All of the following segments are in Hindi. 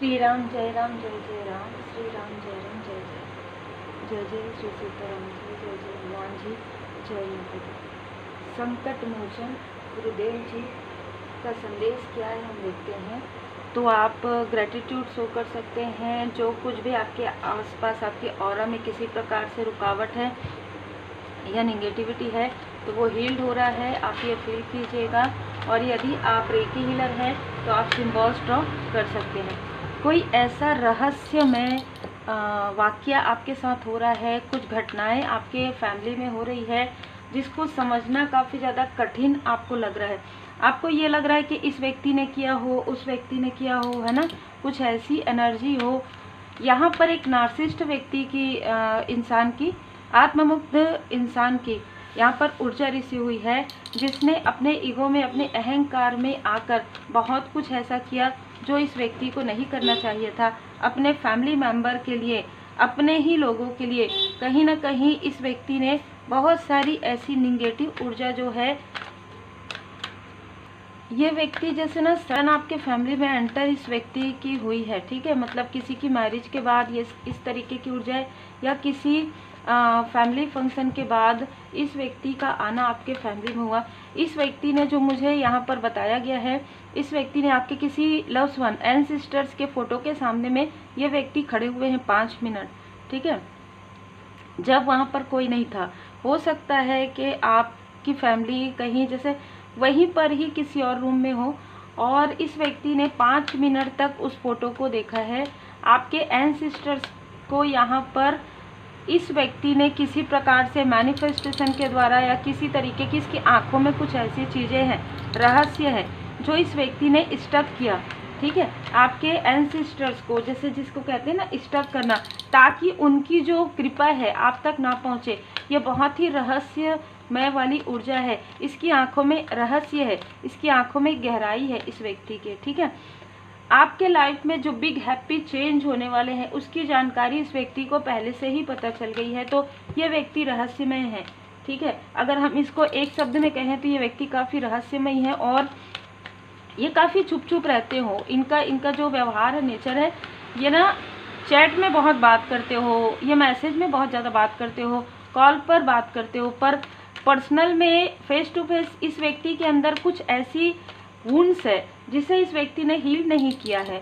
श्री राम जय राम जय जय राम, श्री राम जय राम जय जय जय जय श्री सीताराम जी, जय जय हनुमान जी, जय माता दी। संकट मोचन गुरुदेव जी का संदेश क्या है हम देखते हैं। तो आप ग्रेटिट्यूड शो कर सकते हैं। जो कुछ भी आपके आसपास आपके ऑरा में किसी प्रकार से रुकावट है या निगेटिविटी है तो वो हील्ड हो रहा है, आप ये फील कीजिएगा। और यदि आप रेकी हीलर हैं तो आप सिंबल्स ड्रॉ कर सकते हैं। कोई ऐसा रहस्यमय वाकया आपके साथ हो रहा है, कुछ घटनाएं आपके फैमिली में हो रही है जिसको समझना काफ़ी ज़्यादा कठिन आपको लग रहा है। आपको ये लग रहा है कि इस व्यक्ति ने किया हो, उस व्यक्ति ने किया हो, है ना, कुछ ऐसी एनर्जी हो। यहाँ पर एक नार्सिसिस्ट व्यक्ति की इंसान की, आत्ममुक्त इंसान की यहाँ पर ऊर्जा रिसी हुई है, जिसने अपने ईगो में, अपने अहंकार में आकर बहुत कुछ ऐसा किया जो इस व्यक्ति को नहीं करना चाहिए था। अपने फैमिली मेंबर के लिए, अपने ही लोगों के लिए कहीं ना कहीं इस व्यक्ति ने बहुत सारी ऐसी निगेटिव ऊर्जा जो है, ये व्यक्ति जैसे ना सडन आपके फैमिली में एंटर इस व्यक्ति की हुई है, ठीक है। मतलब किसी की मैरिज के बाद ये इस तरीके की ऊर्जा है, या किसी फैमिली फंक्शन के बाद इस व्यक्ति का आना आपके फैमिली में हुआ। इस व्यक्ति ने, जो मुझे यहाँ पर बताया गया है, इस व्यक्ति ने आपके किसी लव्स वन एंसेस्टर्स के फोटो के सामने में ये व्यक्ति खड़े हुए हैं 5 मिनट, ठीक है, जब वहाँ पर कोई नहीं था। हो सकता है कि आपकी फैमिली कहीं जैसे वहीं पर ही किसी और रूम में हो और इस व्यक्ति ने 5 मिनट तक उस फोटो को देखा है। आपके एंसेस्टर्स को यहाँ पर इस व्यक्ति ने किसी प्रकार से मैनिफेस्टेशन के द्वारा या किसी तरीके की, इसकी आंखों में कुछ ऐसी चीज़ें हैं, रहस्य है जो इस व्यक्ति ने स्टक किया, ठीक है। आपके एंसेस्टर्स को, जैसे जिसको कहते हैं ना स्टक करना, ताकि उनकी जो कृपा है आप तक ना पहुँचे। ये बहुत ही रहस्यमय वाली ऊर्जा है। इसकी आंखों में रहस्य है, इसकी आंखों में गहराई है इस व्यक्ति के, ठीक है। आपके लाइफ में जो बिग हैप्पी चेंज होने वाले हैं उसकी जानकारी इस व्यक्ति को पहले से ही पता चल गई है। तो ये व्यक्ति रहस्यमय है, ठीक है। अगर हम इसको एक शब्द में कहें तो ये व्यक्ति काफ़ी रहस्यमय है और ये काफ़ी चुप चुप रहते हो। इनका जो व्यवहार है, नेचर है, ये ना चैट में बहुत बात करते हो, ये मैसेज में बहुत ज़्यादा बात करते हो, कॉल पर बात करते हो, पर पर्सनल में फेस टू फेस इस व्यक्ति के अंदर कुछ ऐसी वुंड्स है जिसे इस व्यक्ति ने हील नहीं किया है।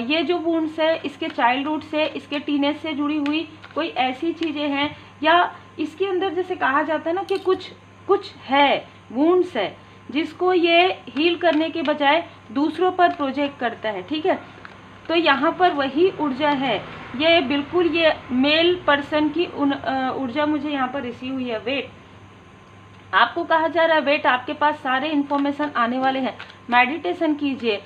ये जो वुंड्स है इसके चाइल्डहुड से, इसके टीनेज से जुड़ी हुई कोई ऐसी चीज़ें हैं, या इसके अंदर जैसे कहा जाता है ना कि कुछ है, वुंड्स है, जिसको ये हील करने के बजाय दूसरों पर प्रोजेक्ट करता है, ठीक है। तो यहाँ पर वही ऊर्जा है, ये बिल्कुल ये मेल पर्सन की ऊर्जा मुझे यहाँ पर रिसीव हुई है। वेट, आपको कहा जा रहा है वेट, आपके पास सारे इन्फॉर्मेशन आने वाले हैं। मेडिटेशन कीजिए,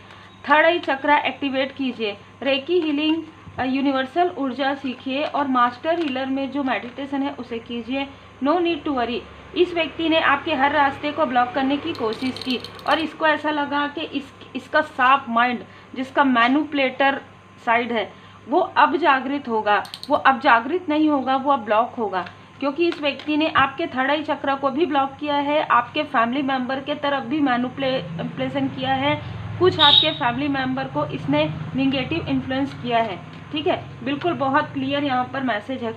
थर्ड आई चक्रा एक्टिवेट कीजिए, रेकी हीलिंग यूनिवर्सल ऊर्जा सीखिए और मास्टर हीलर में जो मेडिटेशन है उसे कीजिए। No need to worry. इस व्यक्ति ने आपके हर रास्ते को ब्लॉक करने की कोशिश की और इसको ऐसा लगा कि इसका साफ माइंड, जिसका मैनिपुलेटर साइड है, वो अब जागृत होगा। वो अब जागृत नहीं होगा, वो अब ब्लॉक होगा, क्योंकि इस व्यक्ति ने आपके थर्ड आई चक्र को भी ब्लॉक किया है, आपके फैमिली मेंबर के तरफ भी मैनिपुलेशन किया है, कुछ आपके फैमिली मेंबर को इसने निगेटिव इन्फ्लुएंस किया है, ठीक है। बिल्कुल बहुत क्लियर यहाँ पर मैसेज है।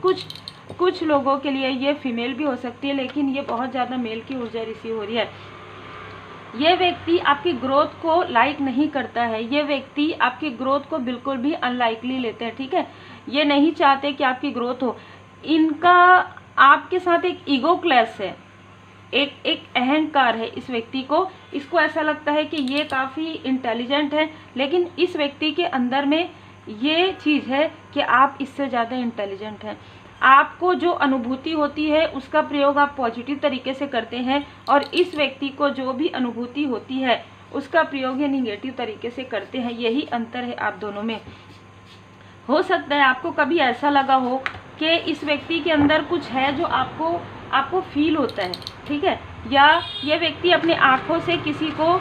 कुछ लोगों के लिए ये फीमेल भी हो सकती है, लेकिन ये बहुत ज़्यादा मेल की ऊर्जा रिसीव हो रही है। ये व्यक्ति आपकी ग्रोथ को लाइक नहीं करता है, ये व्यक्ति आपकी ग्रोथ को बिल्कुल भी अनलाइकली लेते हैं, ठीक है। ये नहीं चाहते कि आपकी ग्रोथ हो। इनका आपके साथ एक ईगो क्लैश है, एक अहंकार है इस व्यक्ति को। इसको ऐसा लगता है कि ये काफ़ी इंटेलिजेंट है, लेकिन इस व्यक्ति के अंदर में ये चीज़ है कि आप इससे ज़्यादा इंटेलिजेंट हैं। आपको जो अनुभूति होती है उसका प्रयोग आप पॉजिटिव तरीके से करते हैं, और इस व्यक्ति को जो भी अनुभूति होती है उसका प्रयोग ये निगेटिव तरीके से करते हैं। यही अंतर है आप दोनों में। हो सकता है आपको कभी ऐसा लगा हो कि इस व्यक्ति के अंदर कुछ है जो आपको फील होता है, ठीक है, या ये व्यक्ति अपने आँखों से किसी को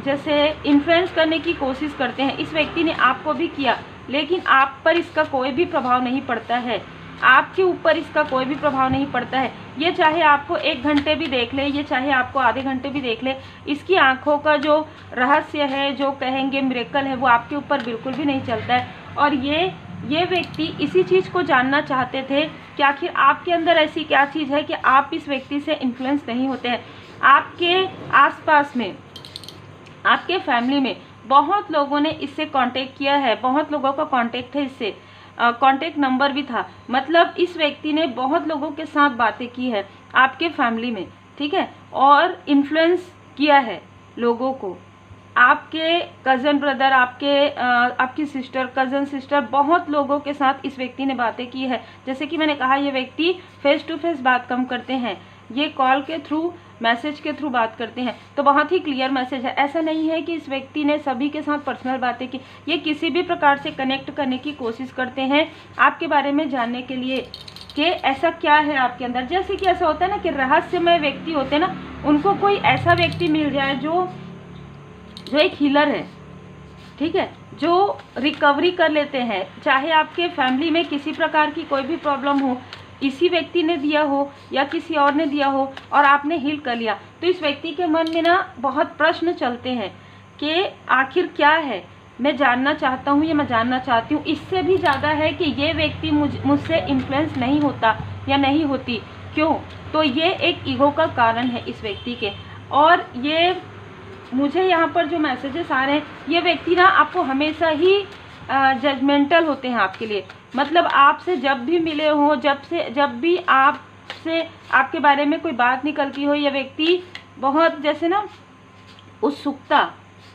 जैसे इन्फ्लुएंस करने की कोशिश करते हैं। इस व्यक्ति ने आपको भी किया, लेकिन आप पर इसका कोई भी प्रभाव नहीं पड़ता है। आपके ऊपर इसका कोई भी प्रभाव नहीं पड़ता है। ये चाहे आपको 1 घंटे भी देख ले, ये चाहे आपको आधे घंटे भी देख ले, इसकी आंखों का जो रहस्य है, जो कहेंगे मिरेकल है, वो आपके ऊपर बिल्कुल भी नहीं चलता है। और ये व्यक्ति इसी चीज़ को जानना चाहते थे कि आखिर आपके अंदर ऐसी क्या चीज़ है कि आप इस व्यक्ति से इन्फ्लुएंस नहीं होते हैं। आपके आसपास में, आपके फैमिली में बहुत लोगों ने इससे कांटेक्ट किया है, बहुत लोगों का कांटेक्ट है इससे, कांटेक्ट नंबर भी था। मतलब इस व्यक्ति ने बहुत लोगों के साथ बातें की है आपके फैमिली में, ठीक है, और इन्फ्लुएंस किया है लोगों को। आपके कज़न ब्रदर, आपकी सिस्टर, कज़न सिस्टर, बहुत लोगों के साथ इस व्यक्ति ने बातें की है। जैसे कि मैंने कहा, ये व्यक्ति फेस टू फेस बात कम करते हैं, ये कॉल के थ्रू, मैसेज के थ्रू बात करते हैं। तो बहुत ही क्लियर मैसेज है। ऐसा नहीं है कि इस व्यक्ति ने सभी के साथ पर्सनल बातें की, ये किसी भी प्रकार से कनेक्ट करने की कोशिश करते हैं आपके बारे में जानने के लिए कि ऐसा क्या है आपके अंदर। जैसे कि ऐसा होता है ना कि रहस्यमय व्यक्ति होते हैं ना, उनको कोई ऐसा व्यक्ति मिल जाए जो एक हीलर है, ठीक है, जो रिकवरी कर लेते हैं। चाहे आपके फैमिली में किसी प्रकार की कोई भी प्रॉब्लम हो, इसी व्यक्ति ने दिया हो या किसी और ने दिया हो और आपने हील कर लिया, तो इस व्यक्ति के मन में ना बहुत प्रश्न चलते हैं कि आखिर क्या है, मैं जानना चाहता हूँ, ये मैं जानना चाहती हूँ। इससे भी ज़्यादा है कि ये व्यक्ति मुझसे इन्फ्लुएंस नहीं होता या नहीं होती, क्यों? तो ये एक ईगो का कारण है इस व्यक्ति के। और ये मुझे यहाँ पर जो मैसेजेस आ रहे हैं, ये व्यक्ति ना आपको हमेशा ही जजमेंटल होते हैं आपके लिए। मतलब आपसे जब भी मिले हो, जब भी आपसे आपके बारे में कोई बात निकलती हो, ये व्यक्ति बहुत जैसे ना उत्सुकता,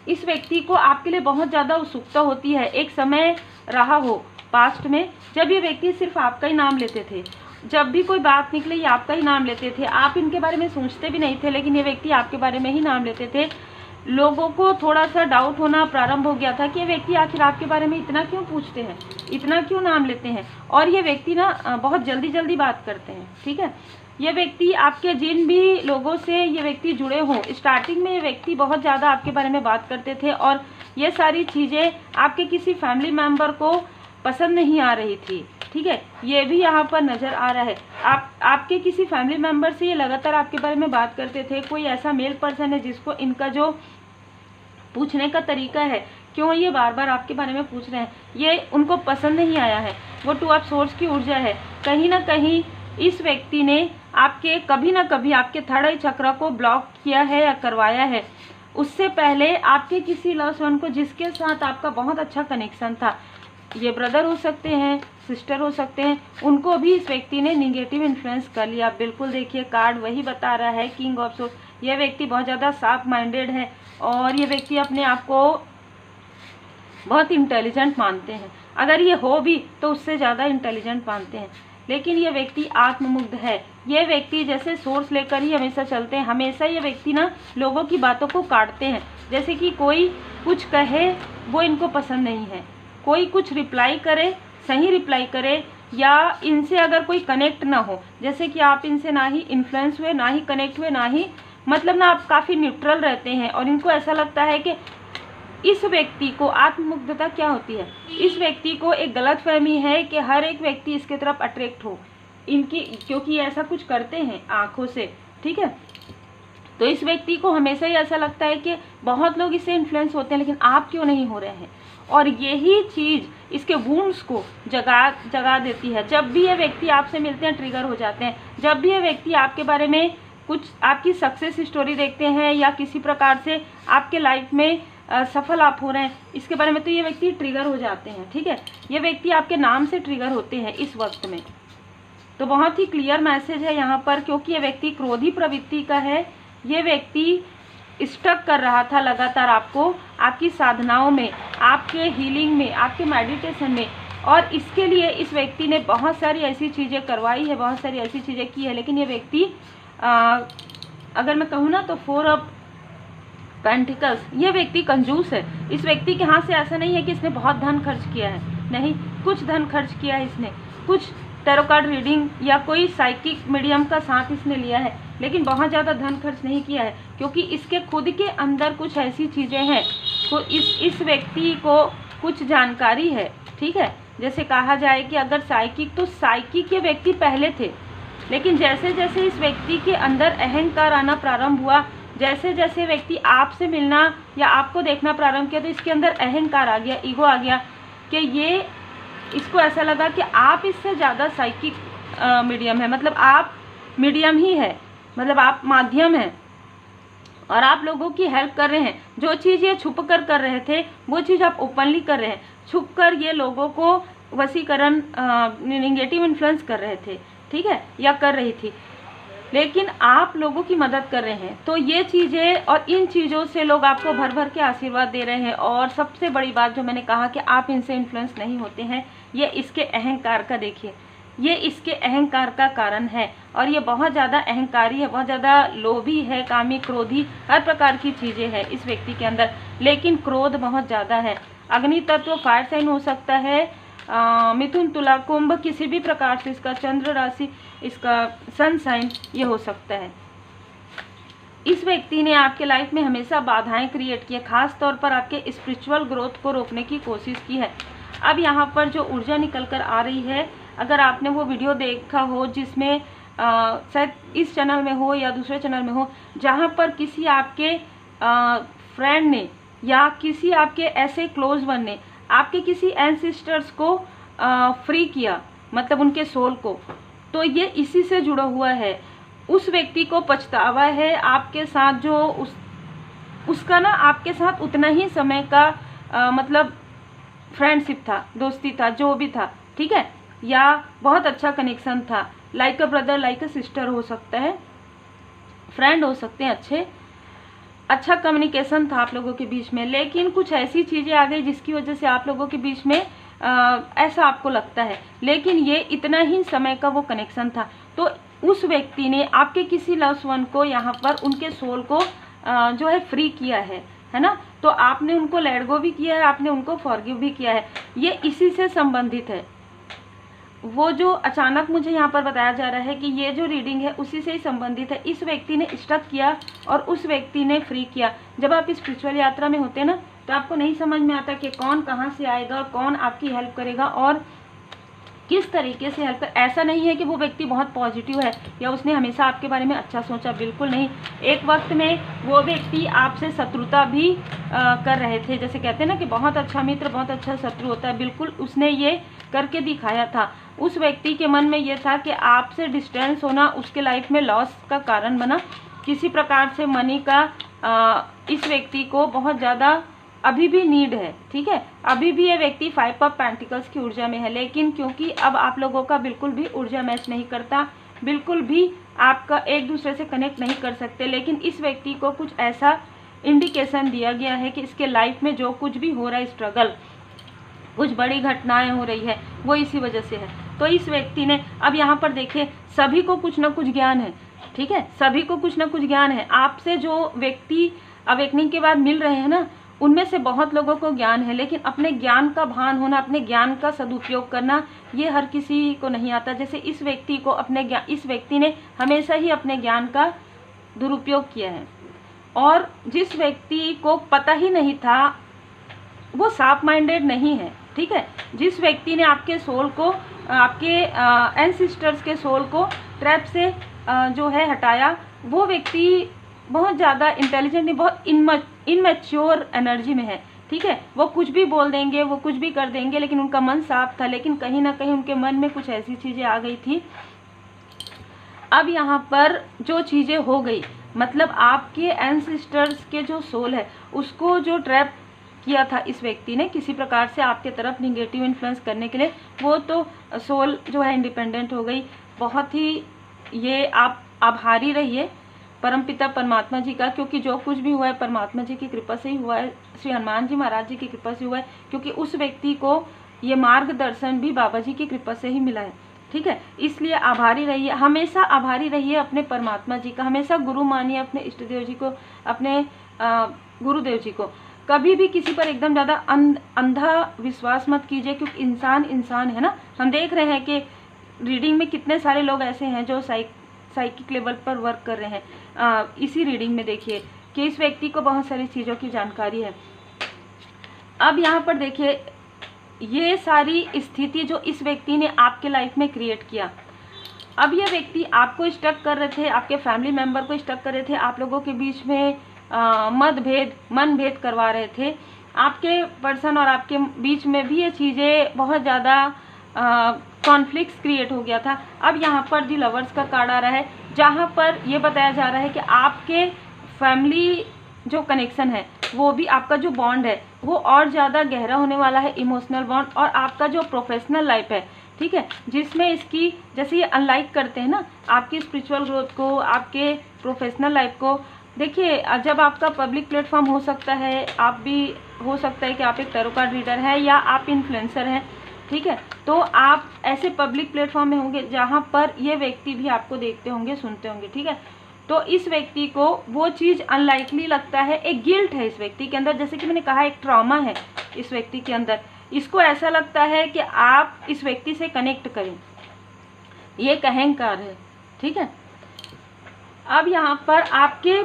इस व्यक्ति को आपके लिए बहुत ज़्यादा उत्सुकता होती है। एक समय रहा हो पास्ट में जब ये व्यक्ति सिर्फ आपका ही नाम लेते थे, जब भी कोई बात निकले ये आपका ही नाम लेते थे, आप इनके बारे में सोचते भी नहीं थे, लेकिन ये व्यक्ति आपके बारे में ही नाम लेते थे। लोगों को थोड़ा सा डाउट होना प्रारंभ हो गया था कि ये व्यक्ति आखिर आपके बारे में इतना क्यों पूछते हैं, इतना क्यों नाम लेते हैं। और ये व्यक्ति ना बहुत जल्दी बात करते हैं, ठीक है। ये व्यक्ति आपके जिन भी लोगों से ये व्यक्ति जुड़े हों, स्टार्टिंग में ये व्यक्ति बहुत ज़्यादा आपके बारे में बात करते थे और ये सारी चीज़ें आपके किसी फैमिली मेम्बर को पसंद नहीं आ रही थी, ठीक है। ये भी यहाँ पर नज़र आ रहा है। आपके किसी फैमिली मेम्बर से ये लगातार आपके बारे में बात करते थे। कोई ऐसा मेल पर्सन है जिसको इनका जो पूछने का तरीका है, क्यों ये बार बार आपके बारे में पूछ रहे हैं, ये उनको पसंद नहीं आया है। वो टू ऑफ सोर्स की ऊर्जा है। कहीं ना कहीं इस व्यक्ति ने आपके कभी ना कभी आपके थर्ड आई चक्र को ब्लॉक किया है या करवाया है। उससे पहले आपके किसी लव्ड वन को जिसके साथ आपका बहुत अच्छा कनेक्शन था, ये ब्रदर हो सकते हैं, सिस्टर हो सकते हैं, उनको भी इस व्यक्ति ने निगेटिव इन्फ्लुएंस कर लिया। बिल्कुल देखिए, कार्ड वही बता रहा है, किंग ऑफ सोर्स। ये व्यक्ति बहुत ज़्यादा शार्प माइंडेड है और ये व्यक्ति अपने आप को बहुत इंटेलिजेंट मानते हैं। अगर ये हो भी तो उससे ज़्यादा इंटेलिजेंट मानते हैं। लेकिन ये व्यक्ति आत्ममुग्ध है। ये व्यक्ति जैसे सोर्स लेकर ही हमेशा चलते हैं। हमेशा ये व्यक्ति ना लोगों की बातों को काटते हैं। जैसे कि कोई कुछ कहे वो इनको पसंद नहीं है, कोई कुछ रिप्लाई करे, सही रिप्लाई करे, या इनसे अगर कोई कनेक्ट ना हो, जैसे कि आप इनसे ना ही इन्फ्लुएंस हुए, ना ही कनेक्ट हुए, ना ही मतलब ना आप काफ़ी न्यूट्रल रहते हैं। और इनको ऐसा लगता है कि इस व्यक्ति को आत्ममुग्धता क्या होती है, इस व्यक्ति को एक गलतफहमी है कि हर एक व्यक्ति इसके तरफ अट्रैक्ट हो इनकी, क्योंकि ऐसा कुछ करते हैं आँखों से, ठीक है। तो इस व्यक्ति को हमेशा ही ऐसा लगता है कि बहुत लोग इससे इन्फ्लुएंस होते हैं, लेकिन आप क्यों नहीं हो रहे हैं। और यही चीज़ इसके वुंड्स को जगा देती है। जब भी ये व्यक्ति आपसे मिलते हैं ट्रिगर हो जाते हैं। जब भी ये व्यक्ति आपके बारे में कुछ आपकी सक्सेस स्टोरी देखते हैं या किसी प्रकार से आपके लाइफ में सफल आप हो रहे हैं इसके बारे में, तो ये व्यक्ति ट्रिगर हो जाते हैं, ठीक है। ये व्यक्ति आपके नाम से ट्रिगर होते हैं इस वक्त में। तो बहुत ही क्लियर मैसेज है यहाँ पर, क्योंकि ये व्यक्ति क्रोधी प्रवृत्ति का है। ये व्यक्ति स्टक कर रहा था लगातार आपको, आपकी साधनाओं में, आपके हीलिंग में, आपके मेडिटेशन में। और इसके लिए इस व्यक्ति ने बहुत सारी ऐसी चीज़ें करवाई है, बहुत सारी ऐसी चीज़ें की है। लेकिन ये व्यक्ति अगर मैं कहूँ ना तो 4 ऑफ पेंटिकल्स, ये व्यक्ति कंजूस है। इस व्यक्ति के हाथ से ऐसा नहीं है कि इसने बहुत धन खर्च किया है, नहीं, कुछ धन खर्च किया है इसने, कुछ टैरो कार्ड रीडिंग या कोई साइकिक मीडियम का साथ इसने लिया है, लेकिन बहुत ज़्यादा धन खर्च नहीं किया है, क्योंकि इसके खुद के अंदर कुछ ऐसी चीज़ें हैं। तो इस व्यक्ति को कुछ जानकारी है, ठीक है, जैसे कहा जाए कि अगर साइकिक, तो साइकिक के व्यक्ति पहले थे, लेकिन जैसे जैसे इस व्यक्ति के अंदर अहंकार आना प्रारंभ हुआ, जैसे जैसे व्यक्ति आपसे मिलना या आपको देखना प्रारंभ किया, तो इसके अंदर अहंकार आ गया, ईगो आ गया कि ये, इसको ऐसा लगा कि आप इससे ज़्यादा साइकिक मीडियम है, मतलब आप मीडियम ही है, मतलब आप माध्यम हैं और आप लोगों की हेल्प कर रहे हैं। जो चीज़ ये छुप कर रहे थे वो चीज़ आप ओपनली कर रहे हैं। छुप कर ये लोगों को वशीकरण, निगेटिव इन्फ्लुएंस कर रहे थे, ठीक है, या कर रही थी, लेकिन आप लोगों की मदद कर रहे हैं। तो ये चीज़ें और इन चीज़ों से लोग आपको भर भर के आशीर्वाद दे रहे हैं। और सबसे बड़ी बात जो मैंने कहा कि आप इनसे इन्फ्लुएंस नहीं होते हैं, ये इसके अहंकार का देखिए, ये इसके अहंकार का कारण है। और ये बहुत ज़्यादा अहंकारी है, बहुत ज़्यादा लोभी है, कामी, क्रोधी, हर प्रकार की चीज़ें हैं इस व्यक्ति के अंदर, लेकिन क्रोध बहुत ज़्यादा है। अग्नि तत्व फायर साइन हो सकता है, मिथुन, तुला, कुंभ, किसी भी प्रकार से इसका चंद्र राशि, इसका सन साइन ये हो सकता है। इस व्यक्ति ने आपके लाइफ में हमेशा बाधाएं क्रिएट की है, खास तौर पर आपके स्पिरिचुअल ग्रोथ को रोकने की कोशिश की है। अब यहाँ पर जो ऊर्जा निकल कर आ रही है, अगर आपने वो वीडियो देखा हो जिसमें शायद इस चैनल में हो या दूसरे चैनल में हो, जहाँ पर किसी आपके फ्रेंड ने या किसी आपके ऐसे क्लोज वन ने आपके किसी एंसेस्टर्स को फ्री किया, मतलब उनके सोल को, तो ये इसी से जुड़ा हुआ है। उस व्यक्ति को पछतावा है आपके साथ, जो उसका ना आपके साथ उतना ही समय का मतलब फ्रेंडशिप था, दोस्ती था, जो भी था, ठीक है, या बहुत अच्छा कनेक्शन था, like a brother, like a sister हो सकता है, फ्रेंड हो सकते हैं, अच्छा कम्युनिकेशन था आप लोगों के बीच में, लेकिन कुछ ऐसी चीज़ें आ गई जिसकी वजह से आप लोगों के बीच में ऐसा आपको लगता है, लेकिन ये इतना ही समय का वो कनेक्शन था। तो उस व्यक्ति ने आपके किसी लव्ड वन को यहाँ पर उनके सोल को जो है फ्री किया है ना, तो आपने उनको लेट गो भी किया है, आपने उनको फॉरगिव भी किया है। ये इसी से संबंधित है। वो जो अचानक मुझे यहाँ पर बताया जा रहा है कि ये जो रीडिंग है उसी से ही संबंधित है। इस व्यक्ति ने स्टक किया और उस व्यक्ति ने फ्री किया। जब आप स्पिरिचुअल यात्रा में होते हैं ना, तो आपको नहीं समझ में आता कि कौन कहाँ से आएगा, कौन आपकी हेल्प करेगा और किस तरीके से हेल्प कर। ऐसा नहीं है कि वो व्यक्ति बहुत पॉजिटिव है या उसने हमेशा आपके बारे में अच्छा सोचा, बिल्कुल नहीं। एक वक्त में वो व्यक्ति आपसे शत्रुता भी कर रहे थे, जैसे कहते हैं ना कि बहुत अच्छा मित्र बहुत अच्छा शत्रु होता है, बिल्कुल उसने ये करके दिखाया था। उस व्यक्ति के मन में ये था कि आपसे डिस्टेंस होना उसके लाइफ में लॉस का कारण बना। किसी प्रकार से मनी का इस व्यक्ति को बहुत ज़्यादा अभी भी नीड है, ठीक है, अभी भी ये व्यक्ति 5 ऑफ पेंटिकल्स की ऊर्जा में है, लेकिन क्योंकि अब आप लोगों का बिल्कुल भी ऊर्जा मैच नहीं करता, बिल्कुल भी आपका एक दूसरे से कनेक्ट नहीं कर सकते, लेकिन इस व्यक्ति को कुछ ऐसा इंडिकेशन दिया गया है कि इसके लाइफ में जो कुछ भी हो रहा है स्ट्रगल, कुछ बड़ी घटनाएं हो रही है, वो इसी वजह से है। तो इस व्यक्ति ने अब यहाँ पर देखिए, सभी को कुछ ना कुछ ज्ञान है, ठीक है, सभी को कुछ ना कुछ ज्ञान है। आपसे जो व्यक्ति अवेकनिंग के बाद मिल रहे हैं ना, उनमें से बहुत लोगों को ज्ञान है, लेकिन अपने ज्ञान का भान होना, अपने ज्ञान का सदुपयोग करना, ये हर किसी को नहीं आता। जैसे इस व्यक्ति को अपने ज्ञान, इस व्यक्ति ने हमेशा ही अपने ज्ञान का दुरुपयोग किया है, और जिस व्यक्ति को पता ही नहीं था वो शार्प माइंडेड नहीं है, ठीक है। जिस व्यक्ति ने आपके सोल को, आपके एंसेस्टर्स के सोल को ट्रैप से जो है हटाया, वो व्यक्ति बहुत ज़्यादा इंटेलिजेंट नहीं, बहुत इनमेच्योर एनर्जी में है, ठीक है। वो कुछ भी बोल देंगे, वो कुछ भी कर देंगे, लेकिन उनका मन साफ था, लेकिन कहीं ना कहीं उनके मन में कुछ ऐसी चीज़ें आ गई थी। अब यहाँ पर जो चीज़ें हो गई, मतलब आपके एंसेस्टर्स के जो सोल है उसको जो ट्रैप किया था इस व्यक्ति ने किसी प्रकार से आपके तरफ निगेटिव इन्फ्लुएंस करने के लिए, वो तो सोल जो है इंडिपेंडेंट हो गई। बहुत ही ये आप आभारी रहिए परमपिता परमात्मा जी का, क्योंकि जो कुछ भी हुआ है परमात्मा जी की कृपा से ही हुआ है, श्री हनुमान जी महाराज जी की कृपा से हुआ है, क्योंकि उस व्यक्ति को ये मार्गदर्शन भी बाबा जी की कृपा से ही मिला है, ठीक है। इसलिए आभारी रहिए, हमेशा आभारी रहिए अपने परमात्मा जी का, हमेशा गुरु मानिए अपने इष्ट देव जी को, अपने गुरुदेव जी को। कभी भी किसी पर एकदम ज़्यादा अंधा विश्वास मत कीजिए, क्योंकि इंसान इंसान है ना। हम देख रहे हैं कि रीडिंग में कितने सारे लोग ऐसे हैं जो साइकिक लेवल पर वर्क कर रहे हैं। इसी रीडिंग में देखिए कि इस व्यक्ति को बहुत सारी चीज़ों की जानकारी है। अब यहाँ पर देखिए ये सारी स्थिति जो इस व्यक्ति ने आपके लाइफ में क्रिएट किया। अब ये व्यक्ति आपको स्टक कर रहे थे, आपके फैमिली मेंबर को स्टक कर रहे थे, आप लोगों के बीच में मनभेद करवा रहे थे। आपके पर्सन और आपके बीच में भी ये चीज़ें बहुत ज़्यादा कॉन्फ्लिक्ट्स क्रिएट हो गया था। अब यहाँ पर दी लवर्स का कार्ड आ रहा है, जहाँ पर ये बताया जा रहा है कि आपके फैमिली जो कनेक्शन है, वो भी आपका जो बॉन्ड है वो और ज़्यादा गहरा होने वाला है, इमोशनल बॉन्ड। और आपका जो प्रोफेशनल लाइफ है, ठीक है, जिसमें इसकी जैसे ये अनलाइक करते हैं ना आपकी स्पिरिचुअल ग्रोथ को, आपके प्रोफेशनल लाइफ को। देखिए, जब आपका पब्लिक प्लेटफॉर्म हो सकता है, आप भी हो सकता है कि आप एक टैरो कार्ड रीडर हैं या आप इन्फ्लुएंसर हैं, ठीक है, तो आप ऐसे पब्लिक प्लेटफॉर्म में होंगे जहाँ पर ये व्यक्ति भी आपको देखते होंगे, सुनते होंगे, ठीक है। तो इस व्यक्ति को वो चीज़ अनलाइकली लगता है, एक गिल्ट है इस व्यक्ति के अंदर, जैसे कि मैंने कहा एक ट्रॉमा है इस व्यक्ति के अंदर। इसको ऐसा लगता है कि आप इस व्यक्ति से कनेक्ट करें, ये एक अहंकार है, ठीक है। अब यहाँ पर आपके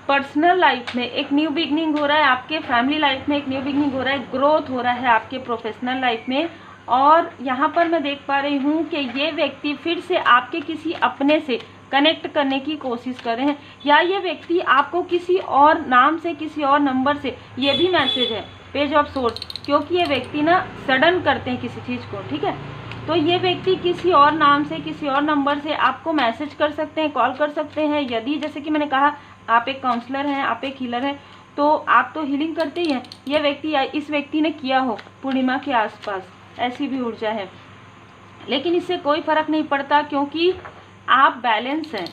पर्सनल लाइफ में एक न्यू बिगनिंग हो रहा है, आपके फैमिली लाइफ में एक न्यू बिगनिंग हो रहा है, ग्रोथ हो रहा है आपके प्रोफेशनल लाइफ में। और यहाँ पर मैं देख पा रही हूँ कि ये व्यक्ति फिर से आपके किसी अपने से कनेक्ट करने की कोशिश कर रहे हैं, या ये व्यक्ति आपको किसी और नाम से, किसी और नंबर से, ये भी मैसेज है पेज ऑफ सोर्स, क्योंकि ये व्यक्ति ना सडन करते हैं किसी चीज़ को, ठीक है। तो ये व्यक्ति किसी और नाम से, किसी और नंबर से आपको मैसेज कर सकते हैं, कॉल कर सकते हैं। यदि जैसे कि मैंने कहा आप एक काउंसलर हैं, आप एक हीलर हैं, तो आप तो हीलिंग करते ही हैं। ये व्यक्ति, इस व्यक्ति ने किया हो पूर्णिमा के आसपास, ऐसी भी ऊर्जा है, लेकिन इससे कोई फर्क नहीं पड़ता क्योंकि आप बैलेंस हैं।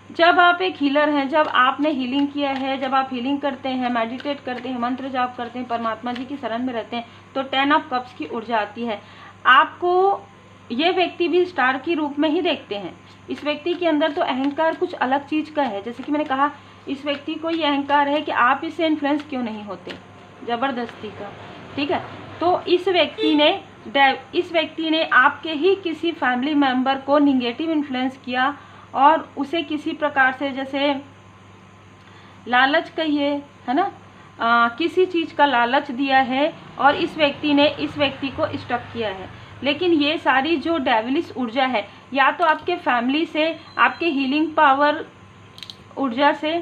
जब आप एक हीलर हैं, जब आपने हीलिंग किया है, जब आप हीलिंग करते हैं, मेडिटेट करते हैं, मंत्र जाप करते हैं, परमात्मा जी की शरण में रहते हैं, तो 10 ऑफ कप्स की ऊर्जा आती है। आपको ये व्यक्ति भी स्टार के रूप में ही देखते हैं। इस व्यक्ति के अंदर तो अहंकार कुछ अलग चीज़ का है, जैसे कि मैंने कहा इस व्यक्ति को ये अहंकार है कि आप इससे इन्फ्लुएंस क्यों नहीं होते, ज़बरदस्ती का, ठीक है। तो इस व्यक्ति ने आपके ही किसी फैमिली मेंबर को निगेटिव इन्फ्लुएंस किया और उसे किसी प्रकार से, जैसे लालच कहिए, है ना, किसी चीज़ का लालच दिया है और इस व्यक्ति ने इस व्यक्ति को स्टक किया है। लेकिन ये सारी जो डेविलिश ऊर्जा है, या तो आपके फैमिली से, आपके हीलिंग पावर ऊर्जा से,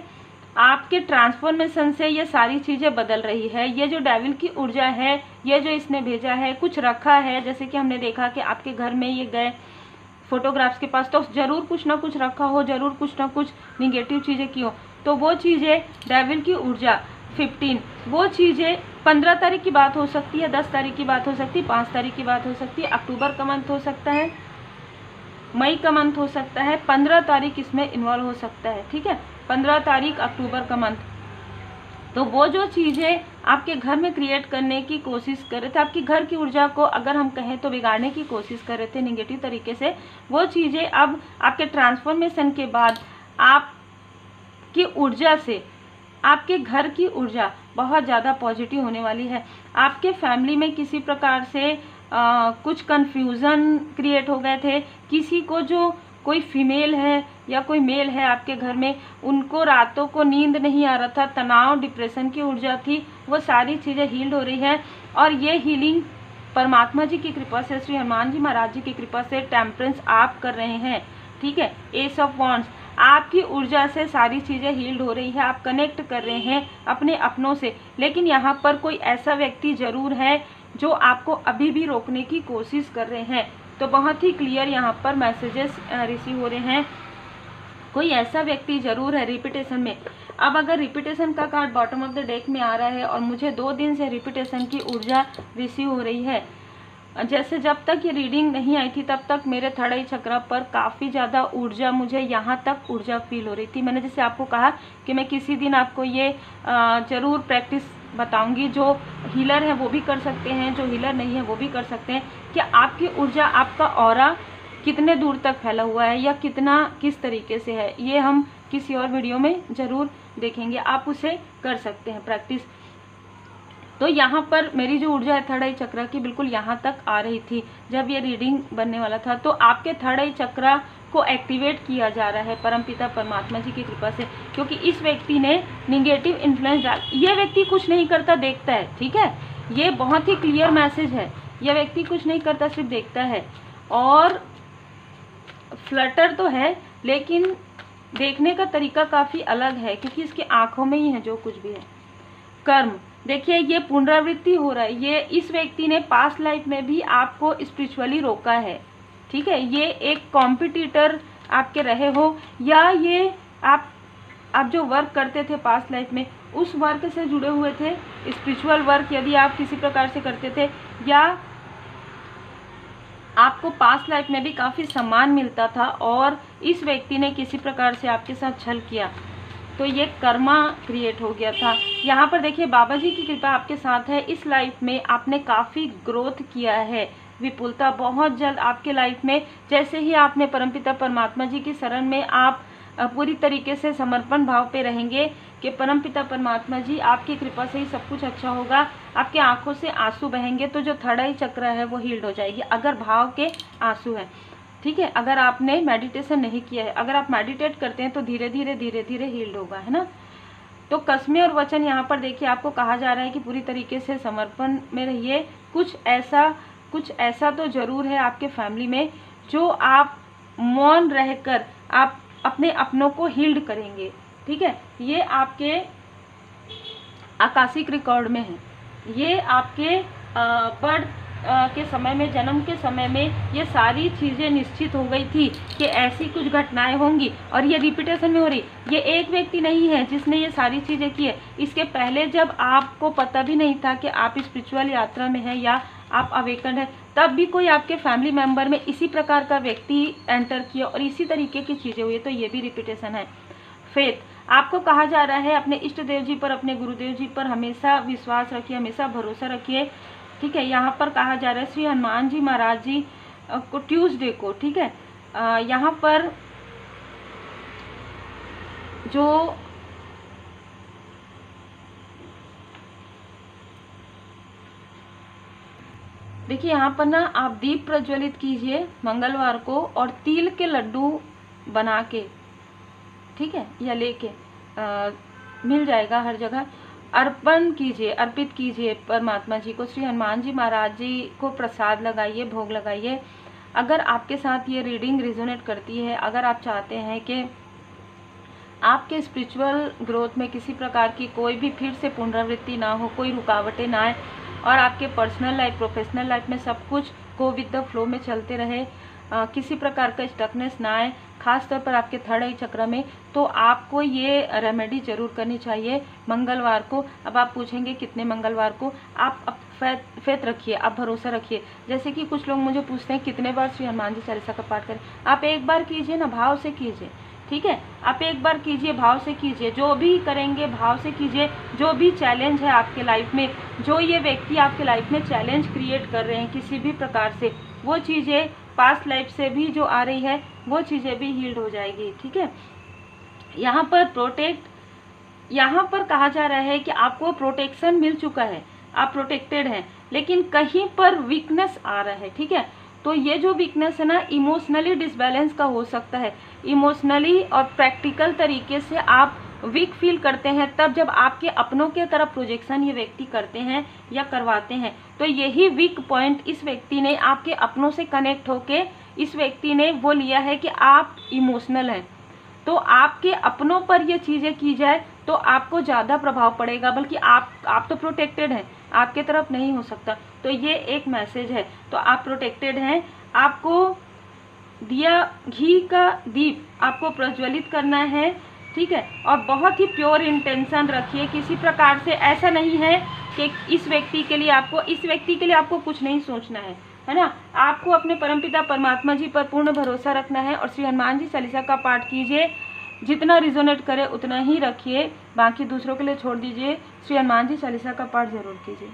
आपके ट्रांसफॉर्मेशन से ये सारी चीज़ें बदल रही है। ये जो डेविल की ऊर्जा है, ये जो इसने भेजा है, कुछ रखा है, जैसे कि हमने देखा कि आपके घर में ये गए फोटोग्राफ्स के पास, तो ज़रूर कुछ ना कुछ रखा हो, ज़रूर कुछ ना कुछ निगेटिव चीज़ें की हो। तो वो चीज़ें डेविल की ऊर्जा 15, वो चीज़ें 15 तारीख की बात हो सकती है, 10 तारीख की बात हो सकती है, 5 तारीख की बात हो सकती है, अक्टूबर का मंथ हो सकता है, मई का मंथ हो सकता है, 15 तारीख इसमें इन्वॉल्व हो सकता है, ठीक है, 15 तारीख अक्टूबर का मंथ। तो वो जो चीज़ें आपके घर में क्रिएट करने की कोशिश कर रहे थे, आपकी घर की ऊर्जा को अगर हम कहें तो बिगाड़ने की कोशिश कर रहे थे निगेटिव तरीके से, वो चीज़ें अब आपके ट्रांसफॉर्मेशन के बाद आपकी ऊर्जा से, आपके घर की ऊर्जा बहुत ज़्यादा पॉजिटिव होने वाली है। आपके फैमिली में किसी प्रकार से कुछ कन्फ्यूज़न क्रिएट हो गए थे, किसी को, जो कोई फीमेल है या कोई मेल है आपके घर में, उनको रातों को नींद नहीं आ रहा था, तनाव, डिप्रेशन की ऊर्जा थी, वो सारी चीज़ें हील्ड हो रही है। और ये हीलिंग परमात्मा जी की कृपा से, श्री हनुमान जी महाराज जी की कृपा से, टेम्परेंस आप कर रहे हैं, ठीक है। एस ऑफ वॉन्ड्स, आपकी ऊर्जा से सारी चीज़ें हील्ड हो रही है, आप कनेक्ट कर रहे हैं अपने अपनों से। लेकिन यहाँ पर कोई ऐसा व्यक्ति ज़रूर है जो आपको अभी भी रोकने की कोशिश कर रहे हैं। तो बहुत ही क्लियर यहाँ पर मैसेजेस रिसीव हो रहे हैं, कोई ऐसा व्यक्ति ज़रूर है रिपीटेशन में। अब अगर रिपीटेशन का card bottom of the deck में आ रहा है और मुझे 2 दिन से रिपीटेशन की ऊर्जा रिसीव हो रही है, जैसे जब तक ये रीडिंग नहीं आई थी तब तक मेरे थर्ड आई चक्रा पर काफ़ी ज़्यादा ऊर्जा, मुझे यहाँ तक ऊर्जा फील हो रही थी। मैंने जैसे आपको कहा कि मैं किसी दिन आपको ये ज़रूर प्रैक्टिस बताऊंगी, जो हीलर है वो भी कर सकते हैं, जो हीलर नहीं है वो भी कर सकते हैं, कि आपकी ऊर्जा, आपका ऑरा कितने दूर तक फैला हुआ है या किस तरीके से है, ये हम किसी और वीडियो में ज़रूर देखेंगे। आप उसे कर सकते हैं प्रैक्टिस। तो यहाँ पर मेरी जो ऊर्जा है थर्ड आई चक्रा की, बिल्कुल यहाँ तक आ रही थी जब ये रीडिंग बनने वाला था। तो आपके थर्ड आई चक्रा को एक्टिवेट किया जा रहा है परमपिता परमात्मा जी की कृपा से, क्योंकि इस व्यक्ति ने निगेटिव इन्फ्लुएंस डाल, ये व्यक्ति कुछ नहीं करता, देखता है, ठीक है। ये बहुत ही क्लियर मैसेज है यह व्यक्ति कुछ नहीं करता, सिर्फ देखता है। और फ्लटर तो है, लेकिन देखने का तरीका काफ़ी अलग है, क्योंकि इसकी आंखों में ही है जो कुछ भी है। कर्म, देखिए ये पुनरावृत्ति हो रहा है। ये इस व्यक्ति ने पास्ट लाइफ में भी आपको स्पिरिचुअली रोका है, ठीक है। ये एक कॉम्पिटिटर आपके रहे हो, या ये आप जो वर्क करते थे पास्ट लाइफ में उस वर्क से जुड़े हुए थे। स्पिरिचुअल वर्क यदि आप किसी प्रकार से करते थे, या आपको पास्ट लाइफ में भी काफ़ी सम्मान मिलता था और इस व्यक्ति ने किसी प्रकार से आपके साथ छल किया, तो ये कर्मा क्रिएट हो गया था। यहाँ पर देखिए बाबा जी की कृपा आपके साथ है। इस लाइफ में आपने काफ़ी ग्रोथ किया है, विपुलता बहुत जल्द आपके लाइफ में, जैसे ही आपने परमपिता परमात्मा जी की शरण में आप पूरी तरीके से समर्पण भाव पे रहेंगे कि परमपिता परमात्मा जी आपकी कृपा से ही सब कुछ अच्छा होगा, आपके आंखों से आंसू बहेंगे, तो जो थर्ड आई चक्र है वो हील्ड हो जाएगी, अगर भाव के आंसू है, ठीक है। अगर आपने मेडिटेशन नहीं किया है, अगर आप मेडिटेट करते हैं तो धीरे धीरे हील्ड होगा, है ना। तो कस्में और वचन यहाँ पर देखिए आपको कहा जा रहा है कि पूरी तरीके से समर्पण में रहिए। कुछ ऐसा तो जरूर है आपके फैमिली में जो आप मौन रहकर आप अपने अपनों को हील्ड करेंगे, ठीक है। ये आपके आकाशिक रिकॉर्ड में है, ये आपके बर्थ के समय में, जन्म के समय में ये सारी चीज़ें निश्चित हो गई थी कि ऐसी कुछ घटनाएं होंगी, और ये रिपीटेशन में हो रही। ये एक व्यक्ति नहीं है जिसने ये सारी चीज़ें की है, इसके पहले जब आपको पता भी नहीं था कि आप स्पिरिचुअल यात्रा में हैं या आप अवेकन है, तब भी कोई आपके फैमिली मेंबर में इसी प्रकार का व्यक्ति एंटर किया और इसी तरीके की चीज़ें हुई, तो ये भी रिपीटेशन है। फेथ, आपको कहा जा रहा है अपने इष्ट देव जी पर, अपने गुरुदेव जी पर हमेशा विश्वास रखिए, हमेशा भरोसा रखिए, ठीक है। यहाँ पर कहा जा रहा है श्री हनुमान जी महाराज जी को ट्यूसडे को, ठीक है, यहाँ पर जो देखिए यहाँ पर ना आप दीप प्रज्वलित कीजिए मंगलवार को, और तिल के लड्डू बना के, ठीक है, या लेके मिल जाएगा हर जगह, अर्पण कीजिए, अर्पित कीजिए परमात्मा जी को। श्री हनुमान जी महाराज जी को प्रसाद लगाइए, भोग लगाइए। अगर आपके साथ ये रीडिंग रिजोनेट करती है, अगर आप चाहते हैं कि आपके स्पिरिचुअल ग्रोथ में किसी प्रकार की कोई भी फिर से पुनरावृत्ति ना हो, कोई रुकावटें ना आए, और आपके पर्सनल लाइफ प्रोफेशनल लाइफ में सब कुछ गो विद द फ्लो में चलते रहे, किसी प्रकार का स्टकनेस ना आए, खास तौर पर आपके थर्ड आई चक्र में, तो आपको ये रेमेडी जरूर करनी चाहिए मंगलवार को। अब आप पूछेंगे कितने मंगलवार को, आप फेथ रखिए, आप भरोसा रखिए। जैसे कि कुछ लोग मुझे पूछते हैं कितने बार श्री हनुमान जी चालीसा का पाठ करें, आप एक बार कीजिए ना, भाव से कीजिए, ठीक है। आप एक बार कीजिए, भाव से कीजिए, जो भी करेंगे भाव से कीजिए। जो भी चैलेंज है आपके लाइफ में, जो ये व्यक्ति आपके लाइफ में चैलेंज क्रिएट कर रहे हैं किसी भी प्रकार से, वो चीज़ें पास्ट लाइफ से भी जो आ रही है वो चीज़ें भी हील्ड हो जाएगी, ठीक है। यहाँ पर कहा जा रहा है कि आपको प्रोटेक्शन मिल चुका है, आप प्रोटेक्टेड हैं, लेकिन कहीं पर वीकनेस आ रहा है, ठीक है। तो ये जो वीकनेस है ना, इमोशनली डिसबैलेंस का हो सकता है। इमोशनली और प्रैक्टिकल तरीके से आप वीक फील करते हैं तब जब आपके अपनों के तरफ प्रोजेक्शन ये व्यक्ति करते हैं या करवाते हैं, तो यही वीक पॉइंट इस व्यक्ति ने आपके अपनों से कनेक्ट होके इस व्यक्ति ने वो लिया है कि आप इमोशनल हैं, तो आपके अपनों पर ये चीज़ें की जाए तो आपको ज़्यादा प्रभाव पड़ेगा, बल्कि आप तो प्रोटेक्टेड हैं, आपके तरफ नहीं हो सकता। तो ये एक मैसेज है, तो आप प्रोटेक्टेड हैं। आपको दिया घी का दीप आपको प्रज्वलित करना है, ठीक है, और बहुत ही प्योर इंटेंशन रखिए। किसी प्रकार से ऐसा नहीं है कि इस व्यक्ति के लिए आपको कुछ नहीं सोचना है ना। आपको अपने परमपिता परमात्मा जी पर पूर्ण भरोसा रखना है और श्री हनुमान जी चालीसा का पाठ कीजिए, जितना रिजोनेट करे उतना ही रखिए, बाकी दूसरों के लिए छोड़ दीजिए। श्री हनुमान जी चालीसा का पाठ जरूर कीजिए।